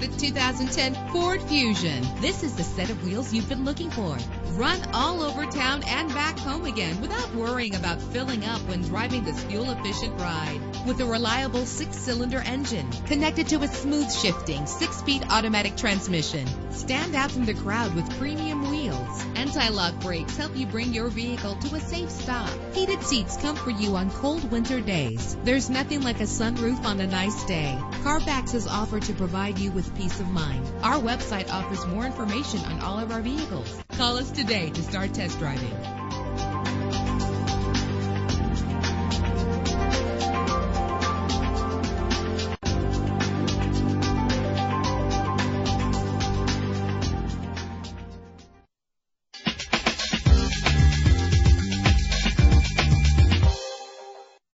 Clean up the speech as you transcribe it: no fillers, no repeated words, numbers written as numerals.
the 2010 Ford Fusion. This is the set of wheels you've been looking for. Run all over town and back home again without worrying about filling up when driving this fuel-efficient ride. With a reliable 6-cylinder engine connected to a smooth shifting 6-speed automatic transmission. Stand out from the crowd with premium wheels. Anti-lock brakes help you bring your vehicle to a safe stop. Heated seats comfort you on cold winter days. There's nothing like a sunroof on a nice day. Carfax is offered to provide you with peace of mind. Our website offers more information on all of our vehicles. Call us today to start test driving.